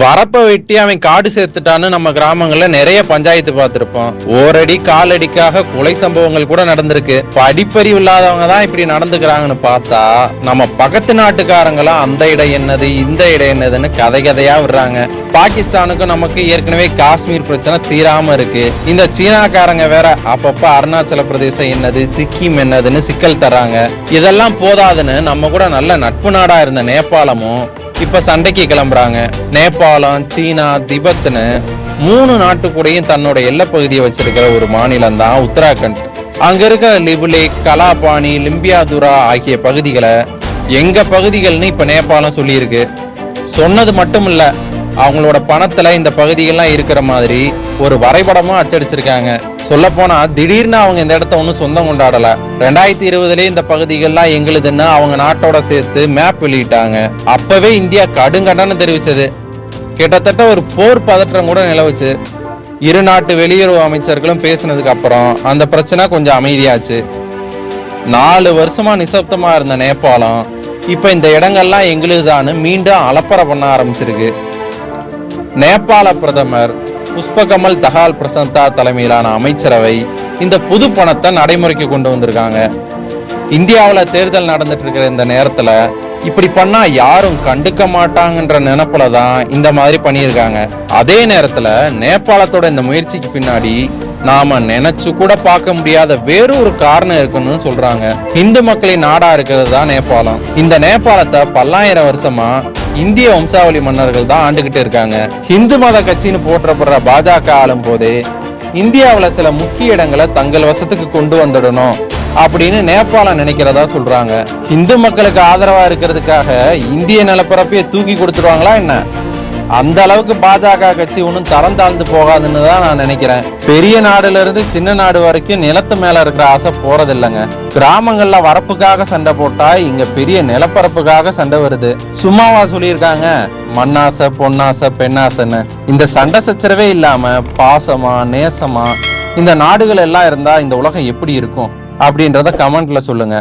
வரப்ப வெட்டி அவன் காடு சேர்த்துட்டான்னு நம்ம கிராமங்கள்ல நிறைய பஞ்சாயத்து பார்த்திருப்போம். ஓரடி காலடிக்காக கொலை சம்பவங்கள் கூட நடந்திருக்கு. படிப்பறிவு இல்லாதவங்க தான் இப்படி நடந்துக்கிறாங்கன்னு பார்த்தா நம்ம பக்கத்து நாட்டுக்காரங்களாம் அந்த இடம் என்னது இந்த இடம் என்னதுன்னு கதை கதையா விடுறாங்க. பாகிஸ்தானுக்கும் நமக்கு ஏற்கனவே காஷ்மீர் பிரச்சனை தீராம இருக்கு. இந்த சீனாக்காரங்க வேற அப்பப்ப அருணாச்சல பிரதேசம் என்னது சிக்கிம் என்னதுன்னு சிக்கல் தர்றாங்க. இதெல்லாம் போதாதுன்னு நம்ம கூட நல்ல நட்பு நாடா இருந்த நேபாளமும் இப்ப சண்டைக்கு கிளம்புறாங்க. நேபாளம், சீனா, திபெத்னு 3 நாட்டு கூடயும் தன்னோட எல்லை பகுதியை வச்சிருக்கிற ஒரு மாநிலம் தான் உத்தராகண்ட். அங்க இருக்க லிபுலேக், கலாபாணி, லிம்பியாதுரா ஆகிய பகுதிகளை எங்க பகுதிகள்னு இப்ப நேபாளம் சொல்லியிருக்கு. சொன்னது மட்டும் இல்ல, அவங்களோட பணத்துல இந்த பகுதிகள்லாம் இருக்கிற மாதிரி ஒரு வரைபடமும் அச்சடிச்சிருக்காங்க. சொல்ல போனா திடீர்னு அவங்க இந்த இடத்த ஒன்னும் சொந்தம் கொண்டாடல. 2020 இந்த பகுதிகள்லாம் எங்களுதுன்னு அவங்க நாட்டோட சேர்த்து மேப் வெளியிட்டாங்க. அப்பவே இந்தியா கடுங்கண்டனம் தெரிவிச்சது. கிட்டத்தட்ட ஒரு போர் பதற்றம் கூட நிலவுச்சு. இரு நாட்டு வெளியுறவு அமைச்சர்களும் பேசினதுக்கு அப்புறம் அந்த பிரச்சனை கொஞ்சம் அமைதியாச்சு. 4 வருஷமா நிசப்தமா இருந்த நேபாளம் இப்ப இந்த இடங்கள்லாம் எங்களுதான்னு மீண்டும் அலப்பறை பண்ண ஆரம்பிச்சிருக்கு. நேபாள பிரதமர் புஷ்பகமல் தஹால் பிரசந்தா தலைமையிலான அமைச்சரவை இந்த புது பணத்தை நடைமுறைக்கு கொண்டு வந்திருக்காங்க. இந்தியாவில் தேர்தல் நடந்துட்டு இருக்கிற இந்த நேரத்துல இப்படி பண்ணா யாரும் கண்டுக்க மாட்டாங்கன்ற நினைப்புல தான் இந்த மாதிரி பண்ணியிருக்காங்க. அதே நேரத்துல நேபாளத்தோட இந்த முயற்சிக்கு பின்னாடி நாம நினைச்சு கூட பார்க்க முடியாத வேறொரு காரணம் இருக்குன்னு சொல்றாங்க. இந்து மக்களின் நாடா இருக்கிறது தான் நேபாளம். இந்த நேபாளத்தை பல்லாயிரம் வருஷமா இந்திய வம்சாவளி மன்னர்கள் தான் ஆண்டுகிட்டு இருக்காங்க. இந்து மத கட்சின்னு போற்றப்படுற பாஜக ஆளும் போதே இந்தியாவில் சில முக்கிய இடங்களை தங்கள் வசத்துக்கு கொண்டு வந்துடணும் அப்படின்னு நேபாளம் நினைக்கிறதா சொல்றாங்க. இந்து மக்களுக்கு ஆதரவா இருக்கிறதுக்காக இந்திய நிலப்பரப்பையே தூக்கி கொடுத்துருவாங்களா என்ன? அந்த அளவுக்கு பாஜக கட்சி ஒன்றும் தரம் தாழ்ந்து போகாதுன்னு தான் நான் நினைக்கிறேன். பெரிய நாடுல இருந்து சின்ன நாடு வரைக்கும் நிலத்து மேல இருக்கிற ஆசை போறது இல்லைங்க. கிராமங்கள்ல வரப்புக்காக சண்டை போட்டா இங்க பெரிய நிலப்பரப்புக்காக சண்டை வருது. சும்மாவா சொல்லியிருக்காங்க மண்ணாசை, பொன்னாசை, பெண்ணாசைன்னு? இந்த சண்டை சச்சரவே இல்லாம பாசமா நேசமா இந்த நாடுகள் எல்லாம் இருந்தா இந்த உலகம் எப்படி இருக்கும் அப்படின்றத கமெண்ட்ல சொல்லுங்க.